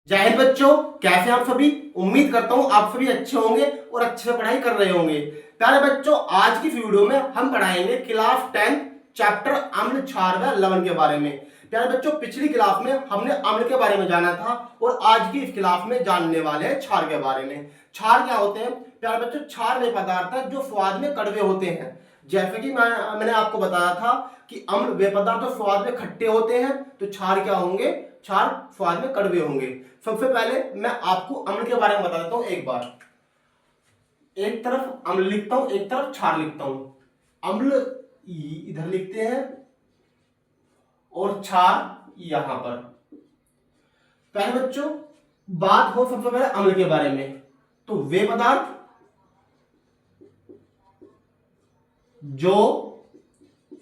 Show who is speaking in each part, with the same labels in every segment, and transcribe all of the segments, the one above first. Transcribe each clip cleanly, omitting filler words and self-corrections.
Speaker 1: जय हिंद बच्चों, कैसे आप सभी। उम्मीद करता हूं आप सभी अच्छे होंगे और अच्छे से पढ़ाई कर रहे होंगे। प्यारे बच्चों, आज की वीडियो में हम पढ़ाएंगे क्लास 10 चैप्टर अम्ल क्षार व लवण के बारे में। प्यारे बच्चों, पिछली क्लास में हमने अम्ल के बारे में जाना था और आज की इस क्लास में जानने वाले हैं क्षार के बारे में। क्षार क्या होते हैं प्यारे बच्चों? क्षार वे पदार्थ है जो स्वाद में कड़वे होते हैं। जैसे कि मैंने आपको बताया था कि अम्ल वे पदार्थ जो स्वाद में खट्टे होते हैं, तो क्षार क्या होंगे? क्षार स्वाद में कड़वे होंगे। सबसे पहले मैं आपको अम्ल के बारे में बता देता हूं। एक बार एक तरफ अम्ल लिखता हूं, एक तरफ क्षार लिखता हूं। अम्ल इधर लिखते हैं और क्षार यहां पर। पहले बच्चों बात हो सबसे पहले अम्ल के बारे में, तो वे पदार्थ जो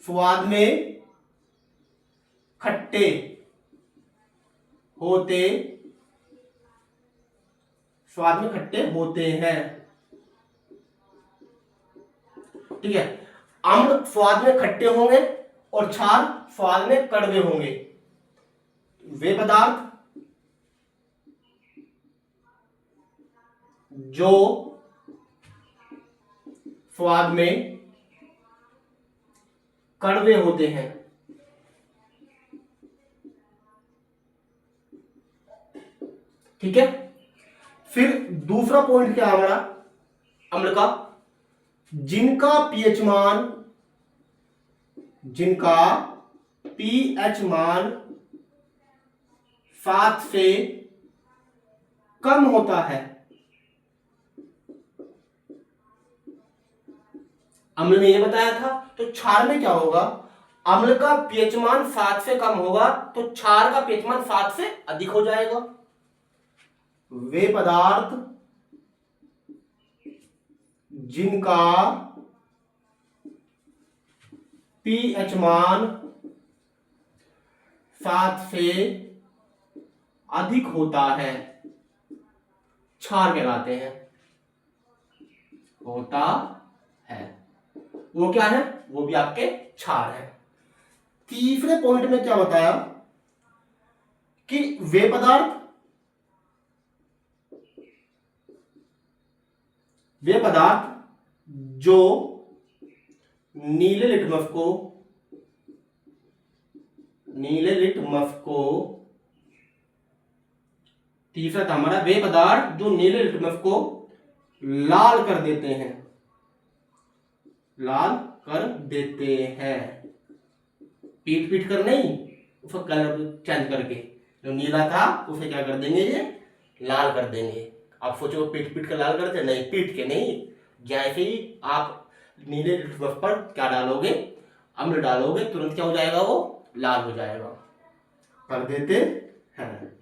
Speaker 1: स्वाद में खट्टे होते हैं, ठीक है। अम्ल स्वाद में खट्टे होंगे और क्षार स्वाद में कड़वे होंगे। वे पदार्थ जो स्वाद में कड़वे होते हैं, ठीक है। फिर दूसरा पॉइंट क्या है हमारा अम्ल का? जिनका पीएच मान 7 से कम होता है। अम्ल ने यह बताया था, तो क्षार में क्या होगा? अम्ल का पीएच मान 7 से कम होगा तो क्षार का पीएच मान 7 से अधिक हो जाएगा। वे पदार्थ जिनका पीएच मान 7 से अधिक होता है क्षार कहलाते हैं। होता है वो क्या है? वो भी आपके क्षार है। तीसरे पॉइंट में क्या बताया कि वे पदार्थ जो नीले लिटमस को तीसरा था हमारा, वे पदार्थ जो नीले लिटमस को लाल कर देते हैं। पीट कर नहीं, उसका कलर चेंज करके। जो नीला था उसे क्या कर देंगे? ये लाल कर देंगे। आप सोचो पीट कर लाल करते? नहीं, पीट के नहीं। जैसे ही आप नीले लिटमस पर क्या डालोगे? अम्ल डालोगे, तुरंत क्या हो जाएगा? वो लाल हो जाएगा। कर देते हैं।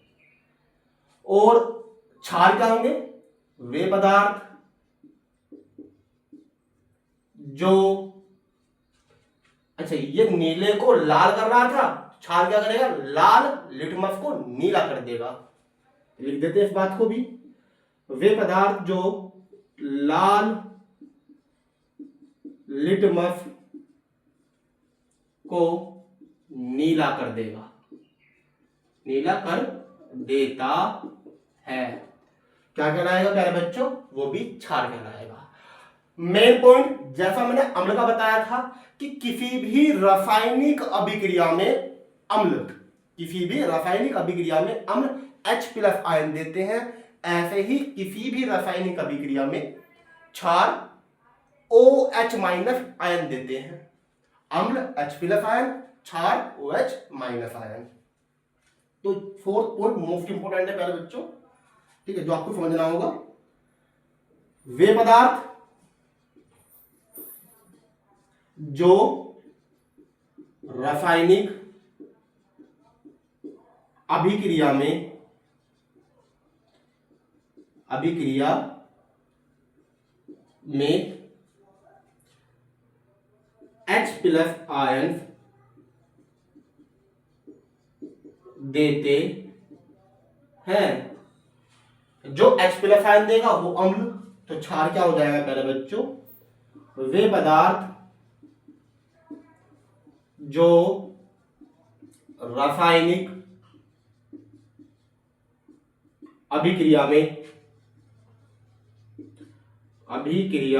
Speaker 1: और क्षार क्या होंगे? वे पदार्थ जो, अच्छा ये नीले को लाल कर रहा था, क्षार क्या करेगा? लाल लिटमस को नीला कर देगा। लिख देते हैं इस बात को भी। वे पदार्थ जो लाल लिटमस को नीला कर देगा, नीला कर देता है, क्या कहलाएगा प्यारे बच्चों? वो भी क्षार कहलाएगा। मेन पॉइंट जैसा मैंने अम्ल का बताया था कि किसी भी रासायनिक अभिक्रिया में अम्ल H+ आयन देते हैं, ऐसे ही किसी भी रासायनिक अभिक्रिया में क्षार OH- आयन देते हैं। अम्ल H+ आयन, क्षार OH- आयन। तो फोर्थ पॉइंट मोस्ट इंपोर्टेंट है प्यारे बच्चों, ठीक है, जो आपको समझना होगा। वे पदार्थ जो रासायनिक अभिक्रिया में H+ आयन देते हैं। जो H+ आयन देगा वो अम्ल, तो क्षार क्या हो जाएगा प्यारे बच्चों? वे पदार्थ जो रासायनिक अभिक्रिया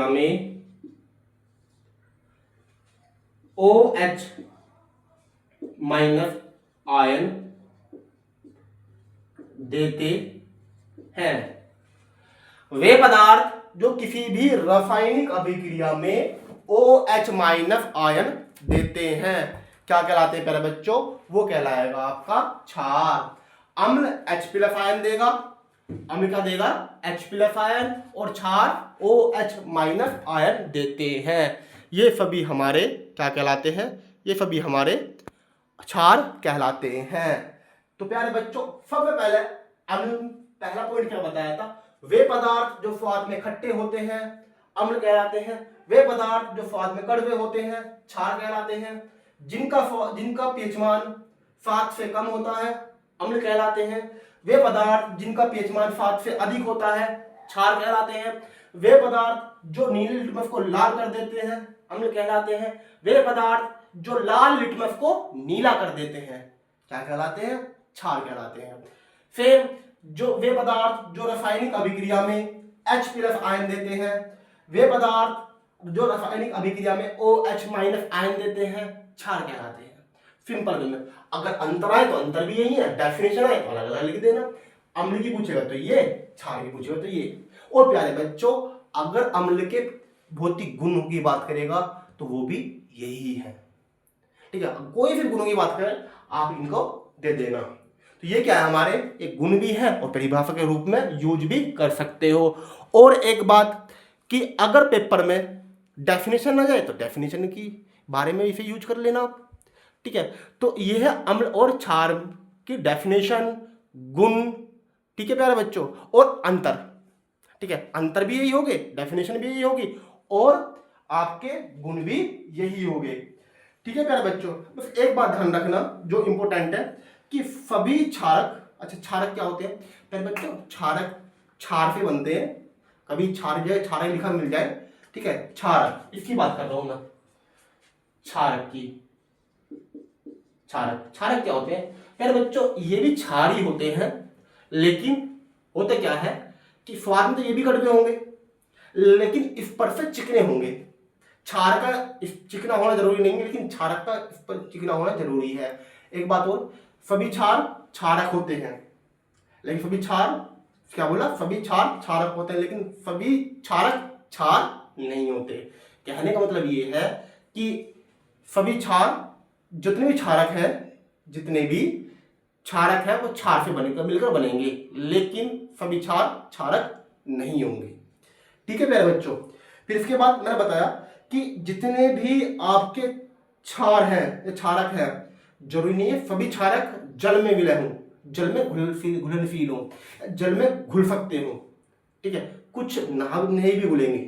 Speaker 1: में OH माइनस आयन देते हैं। वे पदार्थ जो किसी भी रासायनिक अभिक्रिया में OH माइनस आयन देते हैं क्या कहलाते हैं प्यारे बच्चों? वो कहलाएगा आपका क्षार। अम्ल H प्लस आयन देगा, अम्ल क्या देगा? H प्लस आयन, और क्षार OH माइनस आयन देते हैं। ये सभी हमारे क्या कहलाते हैं? ये सभी हमारे क्षार कहलाते हैं। तो प्यारे बच्चों सबसे पहले अम्ल, पहला पॉइंट क्या बताया था? वे पदार्थ जो स्वाद में खट्टे होते हैं अम्ल कहलाते हैं। वे पदार्थ जो स्वाद में कड़वे होते हैं क्षार कहलाते हैं। जिनका pH मान 7 से कम होता है अम्ल कहलाते हैं। वे पदार्थ जिनका pH मान 7 से अधिक होता है क्षार कहलाते हैं। वे पदार्थ जो नीले लिटमस को लाल कर देते हैं अम्ल कहलाते हैं। वे पदार्थ जो लाल लिटमस को नीला कर देते हैं क्या कहलाते हैं? क्षार कहलाते हैं। फिर जो वे पदार्थ जो रासायनिक अभिक्रिया में H प्लस आयन देते हैं, वे पदार्थ जो रासायनिक अभिक्रिया में OH माइनस आयन देते हैं क्षार कहलाते हैं। सिंपल वे में अगर अंतर आए तो अंतर भी यही है, डेफिनेशन आए तो अलग अलग लिख देना। अम्ल की पूछेगा तो ये, क्षार की पूछेगा तो ये। और प्यारे बच्चों अगर अम्ल के भौतिक गुणों की बात करेगा तो वो भी यही है, ठीक है। कोई भी गुणों की बात करें आप इनको दे देना। तो ये क्या है? हमारे एक गुण भी है और परिभाषा के रूप में यूज भी कर सकते हो। और एक बात कि अगर पेपर में डेफिनेशन आ जाए तो डेफिनेशन की बारे में इसे यूज कर लेना आप, ठीक है। तो ये है अम्ल और क्षार की डेफिनेशन, गुण, ठीक है प्यारे बच्चों। और अंतर, ठीक है, अंतर भी यही होंगे, डेफिनेशन भी यही होगी और आपके गुण भी यही होंगे, ठीक है प्यारे बच्चों। बस एक बात ध्यान रखना जो इंपॉर्टेंट है कि सभी क्षारक, अच्छा क्षारक क्या होते हैं प्यारे बच्चों? क्षारक क्षार से बनते हैं। कभी क्षार जो है क्षारक लिखा मिल जाए, ठीक है। क्षारक इसकी बात कर रहा हूं मैं, क्षारक की। क्षारक क्या होते हैं प्यारे बच्चों? ये भी क्षार ही होते हैं, लेकिन होते क्या है कि स्वाद में तो ये भी कड़वे होंगे लेकिन इस पर से चिकने होंगे। क्षार का चिकना होना जरूरी नहीं है, लेकिन क्षारक का इस पर चिकना होना जरूरी है। एक बात और, सभी क्षार क्षारक होते हैं, लेकिन सभी क्षार, क्या बोला? सभी क्षार क्षारक होते हैं लेकिन सभी क्षारक क्षार नहीं होते। कहने का मतलब ये है कि सभी क्षार, जितने भी क्षारक हैं, जितने भी क्षारक हैं वो क्षार से मिलकर बनेंगे, लेकिन सभी क्षार क्षारक नहीं होंगे, ठीक है प्यारे बच्चों। फिर इसके बाद मैंने बताया कि जितने भी आपके क्षार हैं, क्षारक हैं, जरूरी नहीं है सभी क्षारक जल में विलय हों, जल में घुलनशील हो, जल में घुल सकते हो, ठीक है। कुछ नहीं भी घुलेंगे,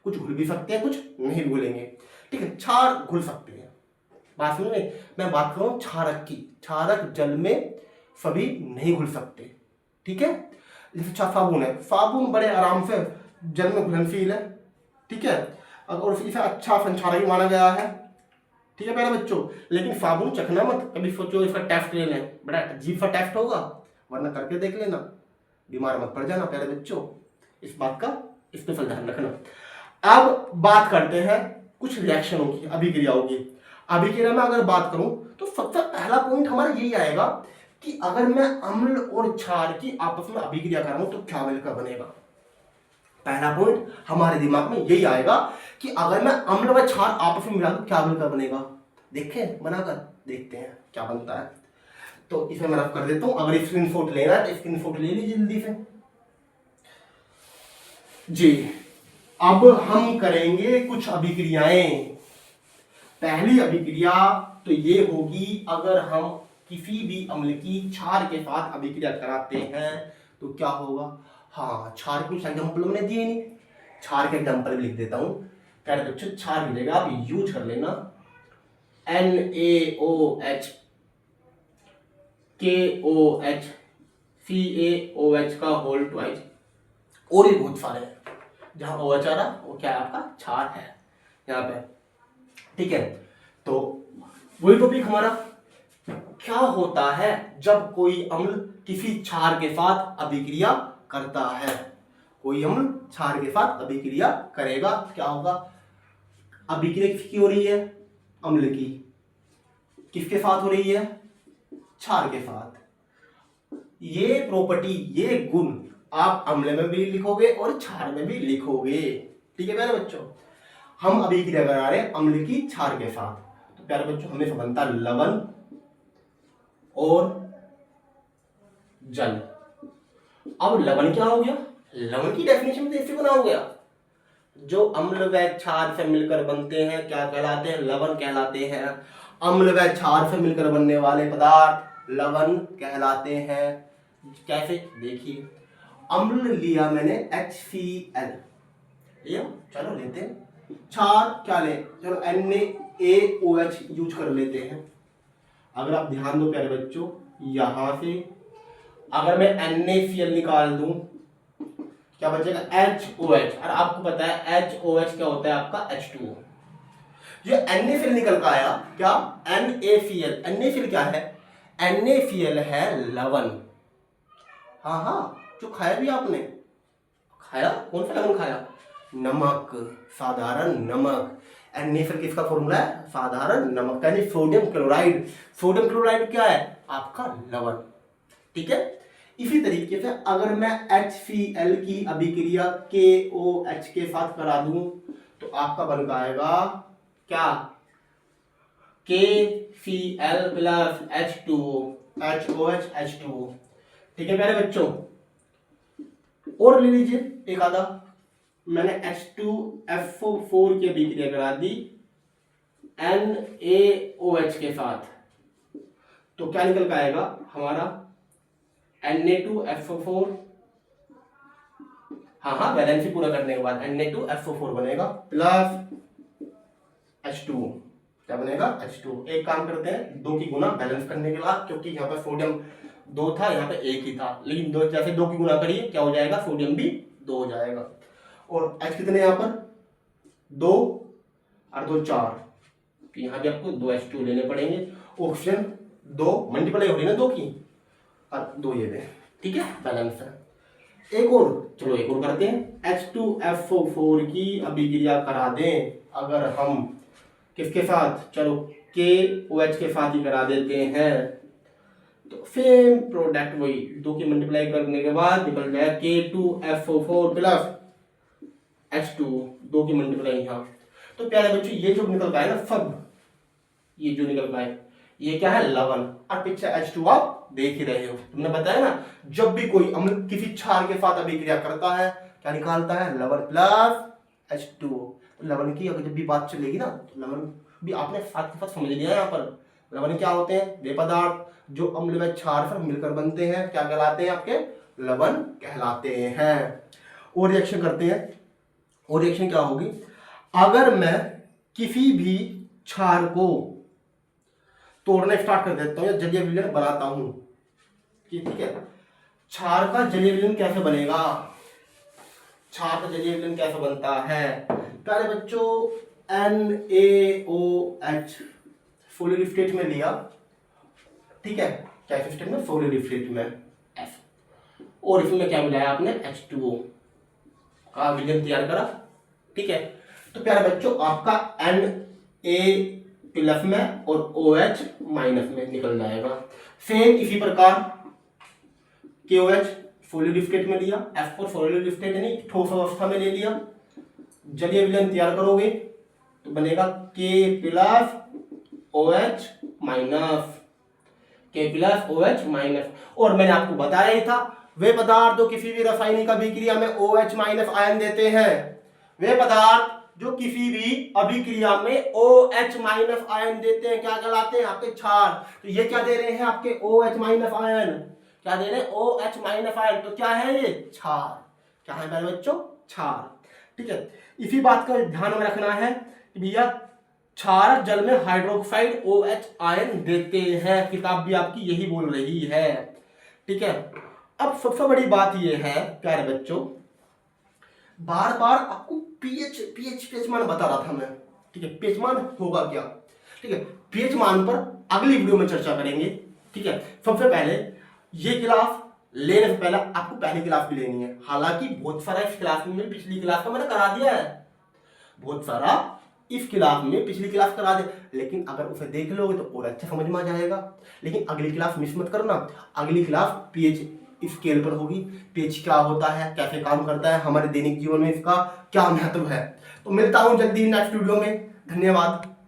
Speaker 1: कुछ घुल भी सकते हैं, कुछ नहीं भी घुलेंगे, ठीक है। क्षार घुल सकते हैं। बात समझ में? मैं बात कर रहा हूं क्षारक की। क्षारक जल में सभी नहीं घुल सकते, ठीक है। जैसे साबुन है, साबुन बड़े आराम से जल में घुलनशील है, ठीक है, और इसे अच्छा संक्षारक माना गया है, ठीक है प्यारे बच्चों। लेकिन साबुन चखना मत, कभी सोचो इसका टेस्ट ले लें, बड़ा अजीब सा टेस्ट होगा, वरना करके देख लेना, बीमार मत पड़ जाना प्यारे बच्चों। इस बात का स्पेशल ध्यान रखना। अब बात करते हैं कुछ रिएक्शनों की, अभिक्रियाओं की। अभिक्रिया में अगर बात करूं तो सबसे पहला पॉइंट हमारा यही आएगा कि अगर मैं अम्ल और क्षार की आपस में अभिक्रिया कर रहा हूं तो क्या मिलकर बनेगा। पहला पॉइंट हमारे दिमाग में यही आएगा कि अगर मैं अम्ल व क्षार आपस में मिला दूं क्या मिलकर बनेगा। देखें, बनाकर देखते हैं क्या बनता है। तो इसे मैं रफ कर देता हूं। अगर स्क्रीनशॉट लेना है तो स्क्रीनशॉट ले लीजिए जल्दी से जी। अब हम करेंगे कुछ अभिक्रियाएं। पहली अभिक्रिया तो ये होगी, अगर हम किसी भी अम्ल की क्षार के साथ अभिक्रिया कराते हैं तो क्या होगा। हाँ, क्षार के कुछ एग्जाम्पल मैंने दिए नहीं, क्षार के एग्जाम्पल भी लिख देता हूं। कह रहे बच्चों क्षार मिलेगा, आप यूज कर लेना NaOH KOH CaOH का होल ट्वाइस, और भी बहुत सारे हैं। जहां OH आ रहा वो क्या है आपका क्षार है यहाँ पे, ठीक है। तो वही टॉपिक हमारा क्या होता है जब कोई अम्ल किसी क्षार के साथ अभिक्रिया करता है? कोई अम्ल क्षार के साथ अभिक्रिया करेगा, क्या होगा? अभिक्रिया किसकी हो रही है? अम्ल की। किसके साथ हो रही है? क्षार के साथ। ये प्रॉपर्टी, ये गुण आप अम्ल में भी लिखोगे और क्षार में भी लिखोगे। ठीक है प्यारे बच्चों, हम अभिक्रिया करा रहे हैं अम्ल की क्षार के साथ। तो प्यारे बच्चों हमें बनता लवण और जल। अब लवण क्या हो गया? लवण की डेफिनेशन में ऐसे बना हो गया, जो अम्ल व क्षार से मिलकर बनते हैं क्या कहलाते हैं? लवण कहलाते हैं। अम्ल व क्षार से मिलकर बनने वाले पदार्थ लवण कहलाते हैं। कैसे? देखिए, अम्ल लिया मैंने HCl लिया, चलो लेते हैं। क्षार क्या ले? चलो NaOH यूज कर लेते हैं। अगर आप ध्यान दो प्यारे बच्चों, यहां से अगर मैं NaCl निकाल दूं क्या बचेगा? HOH। और आपको पता है HOH क्या होता है? आपका H2O। जो NaCl निकल का आया क्या? NaCl। NaCl क्या है? NaCl है लवण। हाँ हाँ, जो खाया भी आपने, खाया कौन सा लवण खाया? नमक, साधारण नमक। NaCl किसका फॉर्मूला है? साधारण नमक, यानी सोडियम क्लोराइड। सोडियम क्लोराइड क्या है? आपका लवण। ठीक है, इसी तरीके से अगर मैं HCl की अभिक्रिया KOH के साथ करा दूं तो आपका बन जाएगा क्या? KCl plus H2O, HOH H2O। ठीक है प्यारे बच्चों, और ले लीजिए एक आधा। मैंने H2SO4 की अभिक्रिया करा दी NaOH के साथ, तो क्या निकल का आएगा हमारा? Na2SO4। हाँ, बैलेंस पूरा करने के बाद Na2SO4 बनेगा प्लस H2O। क्या बनेगा? H2O। एक काम करते हैं, दो की गुना बैलेंस करने के बाद, क्योंकि यहाँ पे सोडियम 2 था, यहाँ पे 1 ही था, लेकिन दो जैसे 2 की गुना करिए क्या हो जाएगा? सोडियम भी 2 हो जाएगा। और H कितने यहाँ पर? 2 और 2 4, तो यहाँ भी आपको 2 H2 लेने पड़ेंगे। ऑक्सीजन 2 मल्टीप्लाई हो रही है ना 2 की, और 2 ये दे। ठीक है, बैलेंस है। एक और, चलो एक और करते हैं। H2SO4 की अभिक्रिया करा दें अगर हम किसके साथ? चलो KOH के साथ ही करा देते हैं, तो सेम प्रोडक्ट वही 2 की मल्टीप्लाई करने के बाद निकल जाए K2SO4 प्लस H2O। 2 की मल्टीप्लाई यहाँ, तो प्यारे बच्चों ये जो निकल का है ना सब, ये जो निकल का है ये क्या है? लवण। और पीछे H2 आप देख ही रहे हो, तुमने बताया ना, जब भी कोई अम्ल किसी क्षार के साथ अभिक्रिया करता है क्या निकालता है? लवण प्लस H2O। लवण की अगर जब भी बात चलेगी ना, तो लवण भी आपने साथ के साथ समझ लिया है। यहाँ पर लवण क्या होते हैं? वे पदार्थ जो अम्ल व क्षार से मिलकर बनते हैं क्या कहलाते हैं? आपके लवण कहलाते हैं। और रिएक्शन करते हैं, और रिएक्शन क्या होगी? अगर मैं किसी भी क्षार को तोड़ना स्टार्ट कर देता हूं या जलीय विलयन बनाता हूं, ठीक है, क्षार का जलीय विलयन कैसे बनेगा? क्षार का जलीय विलयन कैसे बनता है? प्यारे बच्चों, NaOH सोलिड स्टेट में लिया, ठीक है, कैसे स्टेट में? सोलिड स्टेट में ऐसे, और इसमें क्या मिलाया आपने? H2O का विलयन तैयार करा। ठीक है, तो प्यारे बच्चों आपका Na प्लस में और OH माइनस में निकल जाएगा। सेम इसी प्रकार KOH सॉलिड स्टेट में लिया, F4 सॉलिड स्टेट यानी ठोस अवस्था में ले लिया, जलीय विलयन तैयार करोगे तो बनेगा K plus OH minus, K plus OH minus. और मैंने आपको बताया ही था, वे पदार्थ जो किसी भी रासायनिक अभिक्रिया में OH माइनस आयन देते हैं, वे पदार्थ जो किसी भी अभिक्रिया में OH माइनस आयन देते हैं क्या कहलाते हैं? आपके क्षार। तो ये क्या दे रहे हैं? आपके OH माइनस आयन। क्या दे रहे हैं? OH minus ion. तो क्या है ये? क्षार। क्या है मेरे बच्चों? क्षार। ठीक है, इसी बात का ध्यान में रखना है कि भैया क्षारक जल में हाइड्रोक्साइड OH आयन देते हैं, किताब भी आपकी यही बोल रही है। ठीक है, अब सबसे बड़ी बात यह है प्यारे बच्चों, बार बार आपको पीएच मान बता रहा था मैं। ठीक है, पीएच मान होगा क्या? ठीक है, पीएच मान पर अगली वीडियो में चर्चा करेंगे। ठीक है। सबसे पहले ये क्लास लेने से पहले आपको पहली क्लास भी लेनी है। हालांकि बहुत सारा इस क्लास में पिछली क्लास का मैंने करा दिया है, बहुत सारा इस क्लास में पिछली क्लास करा दे, लेकिन अगर उसे देख लोगे तो और अच्छा समझ में आ जाएगा। लेकिन अगली क्लास मिस मत करना। अगली क्लास पीएच स्केल पर होगी। पीएच क्या होता है, कैसे काम करता है, हमारे दैनिक जीवन में इसका क्या महत्व है। तो मिलता हूं जल्दी नेक्स्ट वीडियो में। धन्यवाद।